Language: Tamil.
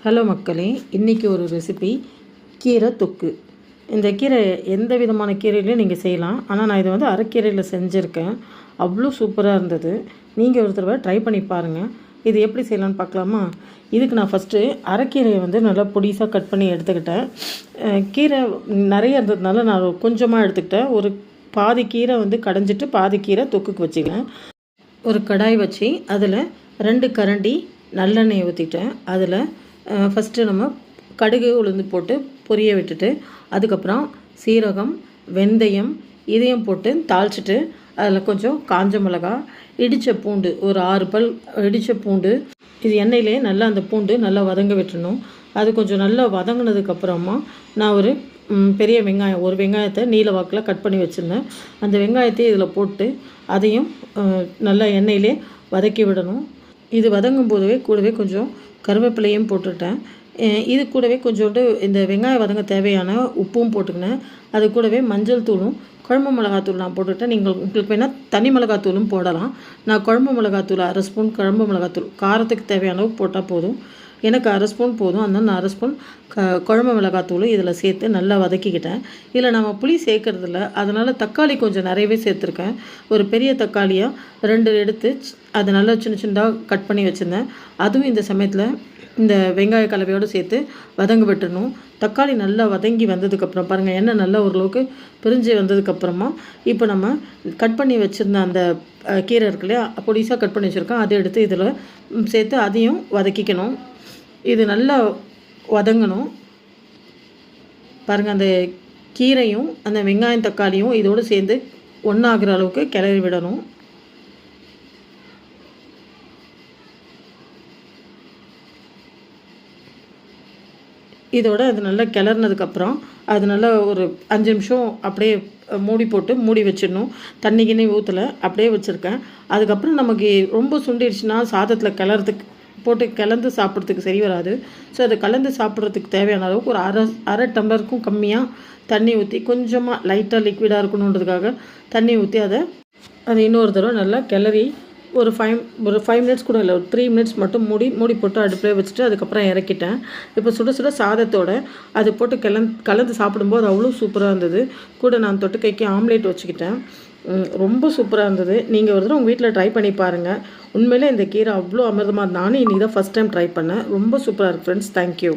ஹலோ மக்களே, இன்றைக்கி ஒரு ரெசிபி கீரை தொக்கு. இந்த கீரை எந்த விதமான கீரையிலையும் நீங்கள் செய்யலாம். ஆனால் நான் இதை அரைக்கீரையில் செஞ்சுருக்கேன். அவ்வளோ சூப்பராக இருந்தது. நீங்கள் ஒரு தடவை ட்ரை பண்ணி பாருங்கள். இது எப்படி செய்யலான்னு பார்க்கலாமா? இதுக்கு நான் ஃபஸ்ட்டு அரைக்கீரையை நல்லா பொடிசாக கட் பண்ணி எடுத்துக்கிட்டேன். கீரை நிறைய இருந்ததுனால நான் கொஞ்சமாக எடுத்துக்கிட்டேன். ஒரு பாதி கீரை கடைஞ்சிட்டு பாதி கீரை தொக்குக்கு வச்சுக்கிறேன். ஒரு கடாய் வச்சு அதில் 2 கரண்டி நல்லெண்ணெய் ஊற்றிட்டேன். அதில் ஃபஸ்ட்டு நம்ம கடுகு உளுந்து போட்டு பொரிய விட்டுட்டு அதுக்கப்புறம் சீரகம், வெந்தயம் இதையும் போட்டு தாளிச்சிட்டு அதில் கொஞ்சம் காஞ்ச மிளகா, இடித்த பூண்டு, ஒரு 6 பல் இடித்த பூண்டு, இது எண்ணெயிலே நல்லா அந்த பூண்டு நல்லா வதங்க விட்டுணும். அது கொஞ்சம் நல்லா வதங்கினதுக்கப்புறமா நான் ஒரு பெரிய வெங்காயம், ஒரு வெங்காயத்தை நீல வாக்கில் கட் பண்ணி வச்சுருந்தேன். அந்த வெங்காயத்தையும் இதில் போட்டு அதையும் நல்லா எண்ணெயிலே வதக்கி விடணும். இது வதங்கும் போதவே கூடவே கொஞ்சம் கருவேப்பிலையும் போட்டுட்டேன். இது கூடவே கொஞ்சோண்டு இந்த வெங்காயம் வதங்க தேவையான உப்பும் போட்டுக்கினேன். அது கூடவே மஞ்சள் தூளும் குழம்பு மிளகாத்தூள் நான் போட்டுவிட்டேன். உங்களுக்கு வேணால் தனி மிளகாத்தூளும் போடலாம். நான் குழம்பு மிளகாத்தூள் 1/2 ஸ்பூன், குழம்பு மிளகாத்தூள் காரத்துக்கு தேவையான அளவு போட்டால் போதும். எனக்கு 1/2 ஸ்பூன் போதும். அதனால் நான் 1/2 ஸ்பூன் குழம்பு மிளகாத்தூள் இதில் சேர்த்து நல்லா வதக்கிக்கிட்டேன். இதில் நம்ம புளி சேர்க்கறதில்ல, அதனால் தக்காளி கொஞ்சம் நிறையவே சேர்த்துருக்கேன். ஒரு பெரிய தக்காளியாக 2 எடுத்து அதை நல்லா சின்ன சின்னதாக கட் பண்ணி வச்சுருந்தேன். அதுவும் இந்த சமயத்தில் இந்த வெங்காய கலவையோடு சேர்த்து வதங்க விட்டுடணும். தக்காளி நல்லா வதங்கி வந்ததுக்கப்புறம் பாருங்கள், எண்ணெய் நல்லா ஓரளவுக்கு பிரிஞ்சு வந்ததுக்கப்புறமா இப்போ நம்ம கட் பண்ணி வச்சுருந்த அந்த கீரை இருக்கு இல்லையா, பொடிசாக கட் பண்ணி வச்சுருக்கோம், அதை எடுத்து இதில் சேர்த்து அதையும் வதக்கிக்கணும். இது நல்லா வதங்கணும். பாருங்கள், அந்த கீரையும் அந்த வெங்காயம் தக்காளியும் இதோடு சேர்ந்து ஒன்றாகிற அளவுக்கு கிளறி விடணும். இதோட அது நல்லா கிளறினதுக்கப்புறம் அது நல்லா ஒரு 5 நிமிஷம் அப்படியே மூடி போட்டு மூடி வச்சிடணும். தண்ணி கிண்ணி ஊற்றலை, அப்படியே வச்சுருக்கேன். அதுக்கப்புறம் நமக்கு ரொம்ப சுண்டிடுச்சுன்னா சாதத்தில் போட்டு கலந்து சாப்பிட்றதுக்கு சரி வராது. ஸோ அதை கலந்து சாப்பிட்றதுக்கு தேவையான அளவுக்கு ஒரு அரை டம்ளருக்கும் கம்மியாக தண்ணி ஊற்றி கொஞ்சமாக லைட்டாக லிக்விடாக இருக்கணுன்றதுக்காக தண்ணி ஊற்றி அதை இன்னொரு தடவை நல்லா கிளறி ஒரு 5 மினிட்ஸ் கூட இல்லை, ஒரு 3 மினிட்ஸ் மட்டும் மூடி போட்டு அடுப்பில் வச்சுட்டு அதுக்கப்புறம் இறக்கிட்டேன். இப்போ சுட சுட சாதத்தோடு அது போட்டு கலந்து சாப்பிடும்போது அவ்வளோ சூப்பராக இருந்தது. கூட நான் தொட்டுக்கைக்கு ஆம்லேட் வச்சுக்கிட்டேன். ரொம்ப சூப்பராக இருந்தது. நீங்கள் ஒரு தடவை உங்கள் வீட்டில் ட்ரை பண்ணி பாருங்கள். உண்மையிலே இந்த கீரை அவ்வளோ அமிர்தமாக, நானும் இன்றைக்கி தான் ஃபஸ்ட் டைம் ட்ரை பண்ணேன். ரொம்ப சூப்பராக இருக்குது ஃப்ரெண்ட்ஸ். தேங்க்யூ.